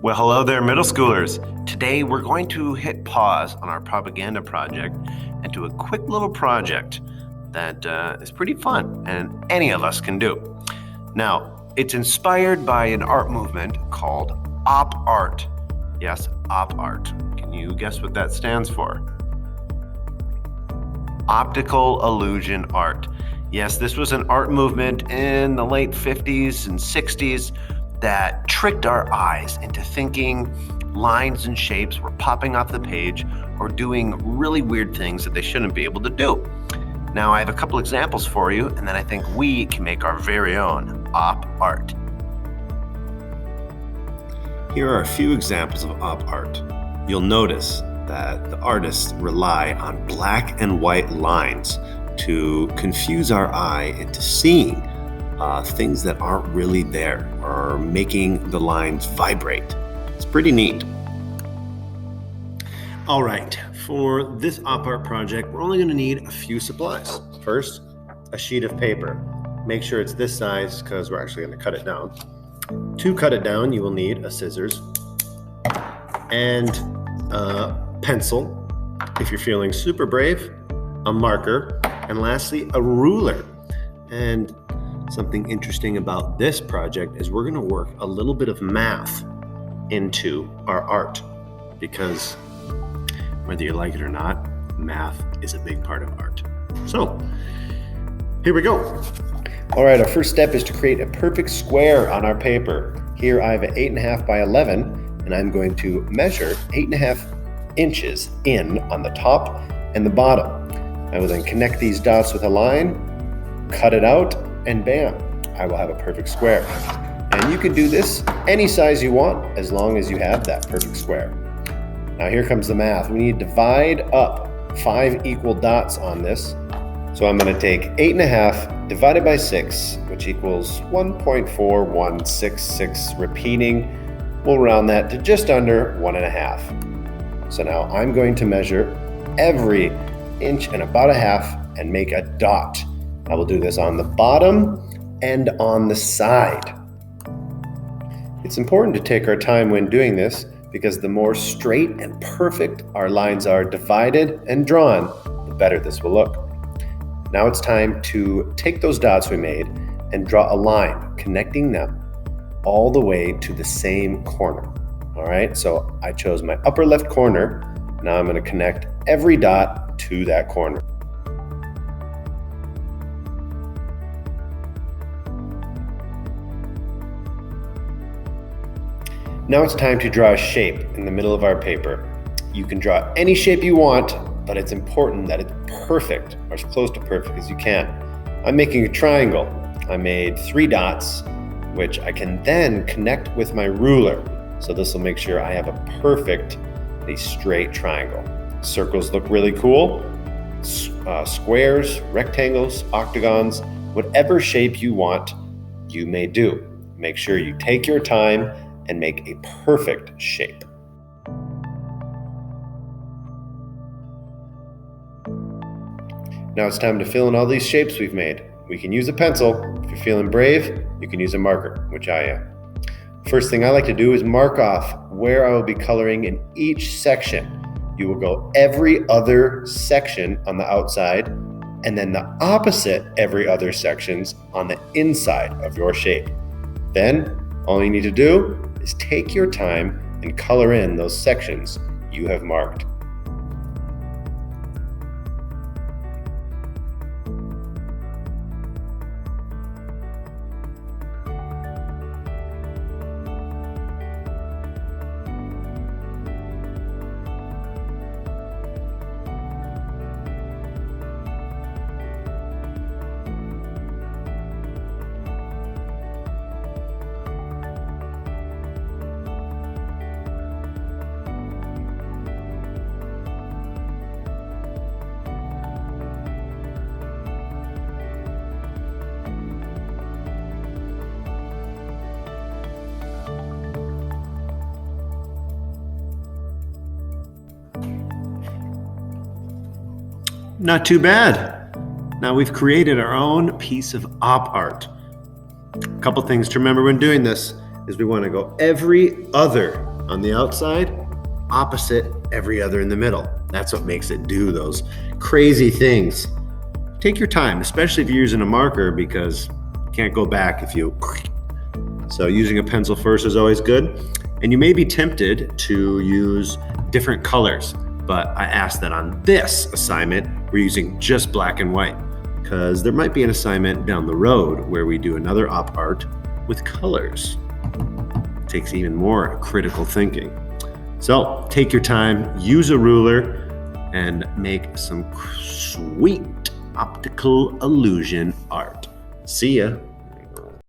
Well, hello there, middle schoolers. Today we're going to hit pause on our propaganda project and do a quick little project that is pretty fun and any of us can do. Now, it's inspired by an art movement called op art. Yes, op art. Can you guess what that stands for? Optical illusion art. Yes, this was an art movement in the late 50s and 60s that tricked our eyes into thinking lines and shapes were popping off the page or doing really weird things that they shouldn't be able to do. Now, I have a couple examples for you, and then I think we can make our very own op art. Here are a few examples of op art. You'll notice that the artists rely on black and white lines to confuse our eye into seeing things that aren't really there or making the lines vibrate. It's pretty neat. All right, for this op art project, we're only going to need a few supplies. First, a sheet of paper. Make sure it's this size because we're actually going to cut it down. To cut it down, you will need a scissors and a pencil. If you're feeling super brave, a marker, and lastly, a ruler. And something interesting about this project is we're going to work a little bit of math into our art because whether you like it or not, math is a big part of art. So, here we go. All right, our first step is to create a perfect square on our paper. Here I have an 8.5 by 11, and I'm going to measure 8.5 inches in on the top and the bottom. I will then connect these dots with a line, cut it out, and bam, I will have a perfect square. And you can do this any size you want as long as you have that perfect square. Now here comes the math. We need to divide up 5 equal dots on this. So I'm going to take 8.5 divided by 6, which equals 1.4166. Repeating, we'll round that to just under 1.5. So now I'm going to measure every inch and about a half and make a dot. I will do this on the bottom and on the side. It's important to take our time when doing this because the more straight and perfect our lines are divided and drawn, the better this will look. Now it's time to take those dots we made and draw a line connecting them all the way to the same corner. All right, so I chose my upper left corner. Now I'm going to connect every dot to that corner. Now it's time to draw a shape in the middle of our paper. You can draw any shape you want, but it's important that it's perfect or as close to perfect as you can. I'm making a triangle. I made 3 dots, which I can then connect with my ruler. So this will make sure I have a perfectly straight triangle. Circles look really cool. Squares, rectangles, octagons, whatever shape you want, you may do. Make sure you take your time and make a perfect shape. Now it's time to fill in all these shapes we've made. We can use a pencil. If you're feeling brave, you can use a marker, which I am. First thing I like to do is mark off where I will be coloring in each section. You will go every other section on the outside, and then the opposite every other sections on the inside of your shape. Then, all you need to do is take your time and color in those sections you have marked. Not too bad. Now we've created our own piece of op art. A couple things to remember when doing this is we want to go every other on the outside, opposite every other in the middle. That's what makes it do those crazy things. Take your time, especially if you're using a marker, because you can't go back if you... So using a pencil first is always good. And you may be tempted to use different colors, but I ask that on this assignment, we're using just black and white, because there might be an assignment down the road where we do another op art with colors. It takes even more critical thinking. So take your time, use a ruler, and make some sweet optical illusion art. See ya.